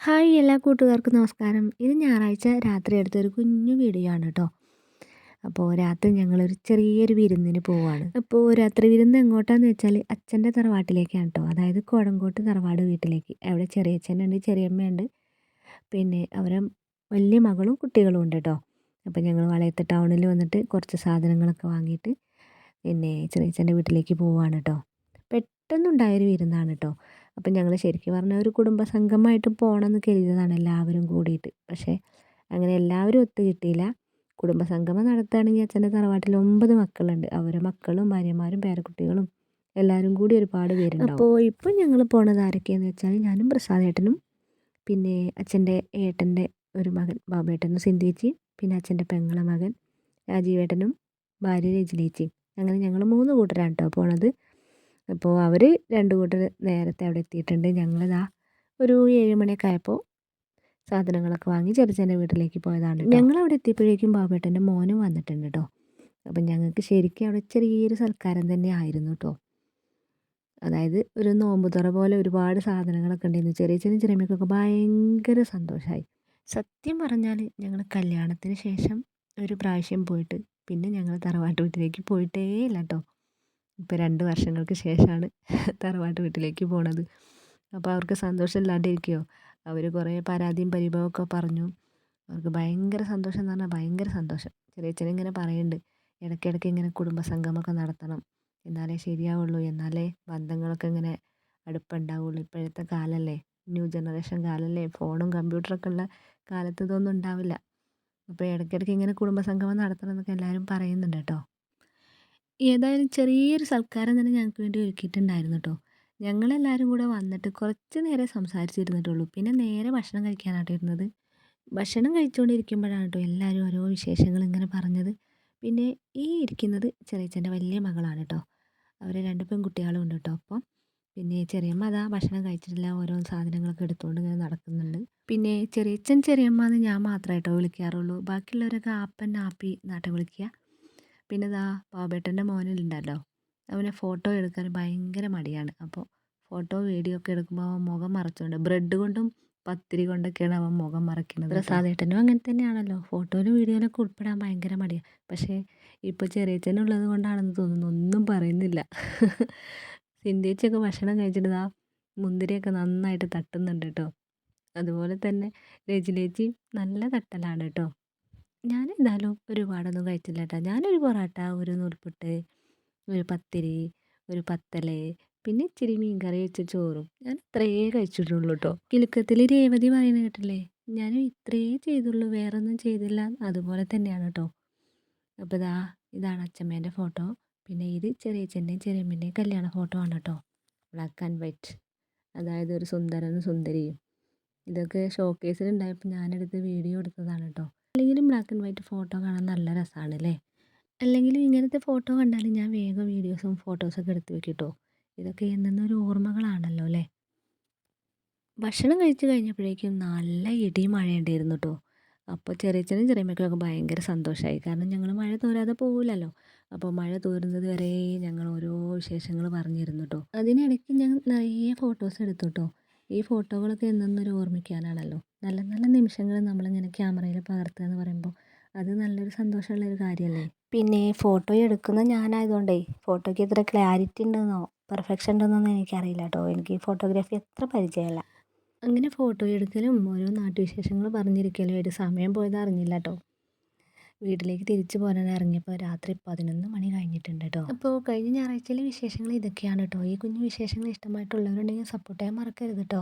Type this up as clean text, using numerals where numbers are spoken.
Hi എല്ലാ കൂട്ടുകാർക്കും നമസ്കാരം. ഇത് ഞായറാഴ്ച രാത്രി എടുത്തൊരു കുഞ്ഞു വീഡിയോ ആണ് കേട്ടോ. അപ്പോൾ രാത്രി ഞങ്ങളൊരു ചെറിയൊരു വിരുന്നിന് പോവാണ്. അപ്പോൾ രാത്രി വിരുന്ന് എങ്ങോട്ടാന്ന് വെച്ചാൽ അച്ഛൻ്റെ തറവാട്ടിലേക്കാണ് കേട്ടോ. അതായത് കോടങ്കോട്ട് തറവാട് വീട്ടിലേക്ക്. അവിടെ ചെറിയച്ഛനുണ്ട്, ചെറിയമ്മയുണ്ട്, പിന്നെ അവരെ വലിയ മകളും കുട്ടികളും ഉണ്ട് കേട്ടോ. അപ്പോൾ ഞങ്ങൾ വളയത്ത് ടൗണിൽ വന്നിട്ട് കുറച്ച് സാധനങ്ങളൊക്കെ വാങ്ങിയിട്ട് പിന്നെ ചെറിയച്ഛൻ്റെ വീട്ടിലേക്ക് പോവാണ് കേട്ടോ. പെട്ടെന്നുണ്ടായൊരു വിരുന്നാണ് കേട്ടോ. അപ്പം ഞങ്ങൾ ശരിക്കും പറഞ്ഞാൽ ഒരു കുടുംബസംഗമമായിട്ട് പോകണമെന്ന് കരുതിയതാണ് എല്ലാവരും കൂടിയിട്ട്. പക്ഷേ അങ്ങനെ എല്ലാവരും ഒത്തു കിട്ടിയില്ല. കുടുംബസംഗമം നടത്തുകയാണെങ്കിൽ അച്ഛൻ്റെ തറവാട്ടിൽ 9 മക്കളുണ്ട്. അവരെ മക്കളും ഭാര്യമാരും പേരക്കുട്ടികളും എല്ലാവരും കൂടി ഒരുപാട് പേരുണ്ടാവും. അപ്പോൾ ഇപ്പം ഞങ്ങൾ പോണത് ആരൊക്കെയാണെന്ന് വെച്ചാൽ ഞാനും പ്രസാദേട്ടനും, പിന്നെ അച്ഛൻ്റെ ഏട്ടൻ്റെ ഒരു മകൻ ബാബേട്ടനും സിന്ധേച്ചി, പിന്നെ അച്ഛൻ്റെ പെങ്ങളെ മകൻ രാജീവേട്ടനും ഭാര്യ രജനീച്ചിയും. അങ്ങനെ ഞങ്ങൾ 3 കൂട്ടരാണ് കേട്ടോ പോണത്. അപ്പോൾ അവർ 2 കൂട്ടർ നേരത്തെ അവിടെ എത്തിയിട്ടുണ്ട്. ഞങ്ങളിതാ ഒരു 7 മണിയൊക്കെ ആയപ്പോൾ സാധനങ്ങളൊക്കെ വാങ്ങി ചെറിയച്ഛൻ്റെ വീട്ടിലേക്ക് പോയതാണ്. ഞങ്ങളവിടെ എത്തിയപ്പോഴേക്കും ബാബേട്ടൻ്റെ മോനും വന്നിട്ടുണ്ട് കേട്ടോ. അപ്പം ഞങ്ങൾക്ക് ശരിക്കും അവിടെ ചെറിയൊരു സൽക്കാരം തന്നെ ആയിരുന്നു കേട്ടോ. അതായത് ഒരു നോമ്പുതുറ പോലെ ഒരുപാട് സാധനങ്ങളൊക്കെ ഉണ്ടായിരുന്നു. ചെറിയച്ഛനും ചെറിയമ്മയ്ക്കൊക്കെ ഭയങ്കര സന്തോഷമായി. സത്യം പറഞ്ഞാൽ ഞങ്ങൾ കല്യാണത്തിന് ശേഷം ഒരു പ്രാവശ്യം പോയിട്ട് പിന്നെ ഞങ്ങൾ തറവാട്ട് വീട്ടിലേക്ക് പോയിട്ടേ ഇല്ല കേട്ടോ. ഇപ്പോൾ 2 വർഷങ്ങൾക്ക് ശേഷമാണ് തറവാട്ട് വീട്ടിലേക്ക് പോണത്. അപ്പോൾ അവർക്ക് സന്തോഷമില്ലാണ്ടിരിക്കുകയോ, അവർ കുറേ പരാതിയും പരിഭവമൊക്കെ പറഞ്ഞു. അവർക്ക് ഭയങ്കര സന്തോഷം എന്ന് പറഞ്ഞാൽ ഭയങ്കര സന്തോഷം. ചെറിയച്ഛനിങ്ങനെ പറയുന്നുണ്ട്, ഇടയ്ക്കിടയ്ക്ക് ഇങ്ങനെ കുടുംബസംഗമമൊക്കെ നടത്തണം, എന്നാലേ ശരിയാവുള്ളൂ, എന്നാലേ ബന്ധങ്ങളൊക്കെ ഇങ്ങനെ അടുപ്പുണ്ടാവുള്ളൂ. ഇപ്പോഴത്തെ കാലമല്ലേ, ന്യൂ ജനറേഷൻ കാലമല്ലേ, ഫോണും കമ്പ്യൂട്ടറൊക്കെ ഉള്ള കാലത്ത് ഇതൊന്നും ഉണ്ടാവില്ല. അപ്പോൾ ഇടയ്ക്കിടയ്ക്ക് ഇങ്ങനെ കുടുംബസംഗമം നടത്തണം എന്നൊക്കെ എല്ലാവരും പറയുന്നുണ്ട് കേട്ടോ. ഏതായാലും ചെറിയൊരു സൽക്കാരം തന്നെ ഞങ്ങൾക്ക് വേണ്ടി ഒരുക്കിയിട്ടുണ്ടായിരുന്നു കേട്ടോ. ഞങ്ങളെല്ലാവരും കൂടെ വന്നിട്ട് കുറച്ച് നേരം സംസാരിച്ചിരുന്നിട്ടുള്ളൂ. പിന്നെ നേരെ ഭക്ഷണം കഴിക്കാനായിട്ട് ഇരുന്നത്. ഭക്ഷണം കഴിച്ചുകൊണ്ടിരിക്കുമ്പോഴാണ് കേട്ടോ എല്ലാവരും ഓരോ വിശേഷങ്ങൾ ഇങ്ങനെ പറഞ്ഞത്. പിന്നെ ഈ ഇരിക്കുന്നത് ചെറിയച്ഛൻ്റെ വലിയ മകളാണ് കേട്ടോ. അവർ 2 പെൺകുട്ടികളും ഉണ്ട് കേട്ടോ. അപ്പം പിന്നെ ചെറിയമ്മ അതാ ഭക്ഷണം കഴിച്ചിട്ടില്ല, ഓരോ സാധനങ്ങളൊക്കെ എടുത്തുകൊണ്ട് ഇങ്ങനെ നടക്കുന്നുണ്ട്. പിന്നെ ചെറിയച്ഛൻ ചെറിയമ്മ എന്ന് ഞാൻ മാത്രമേ കേട്ടോ വിളിക്കാറുള്ളൂ. ബാക്കിയുള്ളവരൊക്കെ ആപ്പൻ ആപ്പി നാട്ടിൽ വിളിക്കുക. പിന്നെ ഇതാ ബാബേട്ടൻ്റെ മോനുണ്ടല്ലോ, അവനെ ഫോട്ടോ എടുക്കാൻ ഭയങ്കര മടിയാണ്. അപ്പോൾ ഫോട്ടോ വീഡിയോ ഒക്കെ എടുക്കുമ്പോൾ അവൻ മുഖം മറച്ചുകൊണ്ട് ബ്രെഡ് കൊണ്ടും പത്തിരി കൊണ്ടൊക്കെയാണ് അവൻ മുഖം മറയ്ക്കുന്നത്. പ്രസാദേട്ടനും അങ്ങനെ തന്നെയാണല്ലോ, ഫോട്ടോയിലും വീഡിയോയിലൊക്കെ ഉൾപ്പെടാൻ ഭയങ്കര മടിയാണ്. പക്ഷേ ഇപ്പോൾ ചെറിയച്ഛനുള്ളത് കൊണ്ടാണെന്ന് തോന്നുന്നു ഒന്നും പറയുന്നില്ല. സിന്ധേച്ചിയൊക്കെ ഭക്ഷണം കഴിച്ചിട്ട് ഇതാ മുന്തിരിയൊക്കെ നന്നായിട്ട് തട്ടുന്നുണ്ട് കേട്ടോ. അതുപോലെ തന്നെ രജനേച്ചി നല്ല തട്ടലാണ് കേട്ടോ. ഞാൻ എന്തായാലും ഒരുപാടൊന്നും കഴിച്ചില്ല കേട്ടോ. ഞാനൊരു പൊറോട്ട, ഒരു നൂൽപുട്ട്, ഒരു പത്തിരി, ഒരു പത്തല്, പിന്നെ ഇച്ചിരി മീൻ കറി വെച്ച ചോറും ഞാൻ ഇത്രയേ കഴിച്ചിട്ടുള്ളൂ കേട്ടോ. കിലുക്കത്തിൽ രേവതി പറയുന്നത് കേട്ടില്ലേ, ഞാൻ ഇത്രയേ ചെയ്തുള്ളൂ, വേറൊന്നും ചെയ്തില്ല. അതുപോലെ തന്നെയാണ് കേട്ടോ. അപ്പോൾ ഇതാണ് അച്ഛമ്മേൻ്റെ ഫോട്ടോ. പിന്നെ ഇത് ചെറിയച്ഛൻ്റെയും ചെറിയമ്മേൻ്റെയും കല്യാണ ഫോട്ടോ ആണ് കേട്ടോ. ബ്ലാക്ക് ആൻഡ് വൈറ്റ്, അതായത് ഒരു സുന്ദരനും സുന്ദരിയും. ഇതൊക്കെ ഷോക്കേസിൽ ഉണ്ടായപ്പോൾ ഞാനെടുത്ത് വീഡിയോ എടുത്തതാണ് കേട്ടോ. അല്ലെങ്കിലും ബ്ലാക്ക് ആൻഡ് വൈറ്റ് ഫോട്ടോ കാണാൻ നല്ല രസമാണ് അല്ലേ. അല്ലെങ്കിലും ഇങ്ങനത്തെ ഫോട്ടോ കണ്ടാൽ ഞാൻ വേഗം വീഡിയോസും ഫോട്ടോസൊക്കെ എടുത്ത് വെക്കും കേട്ടോ. ഇതൊക്കെ എന്നൊരു ഓർമ്മകളാണല്ലോ അല്ലേ. ഭക്ഷണം കഴിച്ച് കഴിഞ്ഞപ്പോഴേക്കും നല്ല ഇടിയും മഴയുണ്ടായിരുന്നു കേട്ടോ. അപ്പോൾ ചെറിയച്ഛനും ചെറിയമ്മയ്ക്കൊക്കെ ഭയങ്കര സന്തോഷമായി. കാരണം ഞങ്ങൾ മഴ തോരാതെ പോകില്ലല്ലോ. അപ്പോൾ മഴ തോരുന്നത് വരെ ഞങ്ങൾ ഓരോ വിശേഷങ്ങൾ പറഞ്ഞിരുന്നു കേട്ടോ. അതിനിടയ്ക്ക് ഞങ്ങൾ നിറയെ ഫോട്ടോസ് എടുത്തു കേട്ടോ. ഈ ഫോട്ടോകളൊക്കെ എന്നൊരു ഓർമ്മിക്കാനാണല്ലോ. നല്ല നല്ല നിമിഷങ്ങൾ നമ്മളിങ്ങനെ ക്യാമറയിൽ പകർത്തുക എന്ന് പറയുമ്പോൾ അത് നല്ലൊരു സന്തോഷമുള്ളൊരു കാര്യമല്ലേ. പിന്നെ ഫോട്ടോ എടുക്കുന്ന ഞാനായതുകൊണ്ടേ ഫോട്ടോയ്ക്ക് എത്ര ക്ലാരിറ്റി ഉണ്ടെന്നോ പെർഫെക്ഷൻ ഉണ്ടെന്നൊന്നും എനിക്കറിയില്ല കേട്ടോ. എനിക്ക് ഫോട്ടോഗ്രാഫി അത്ര പരിചയമല്ല. അങ്ങനെ ഫോട്ടോ എടുക്കലും ഓരോ നാട്ടുവിശേഷങ്ങൾ പറഞ്ഞിരിക്കലുമായിട്ട് സമയം പോയത് അറിഞ്ഞില്ല കേട്ടോ. വീട്ടിലേക്ക് തിരിച്ചു പോരാൻ ഇറങ്ങിയപ്പോൾ രാത്രി 11 മണി കഴിഞ്ഞിട്ടുണ്ട് കേട്ടോ. അപ്പോൾ കഴിഞ്ഞ ഞായറാഴ്ചയിലെ വിശേഷങ്ങൾ ഇതൊക്കെയാണ് കേട്ടോ. ഈ കുഞ്ഞു വിശേഷങ്ങൾ ഇഷ്ടമായിട്ടുള്ളവരുണ്ടെങ്കിൽ സപ്പോർട്ട് ചെയ്യാൻ മറക്കരുത് കേട്ടോ.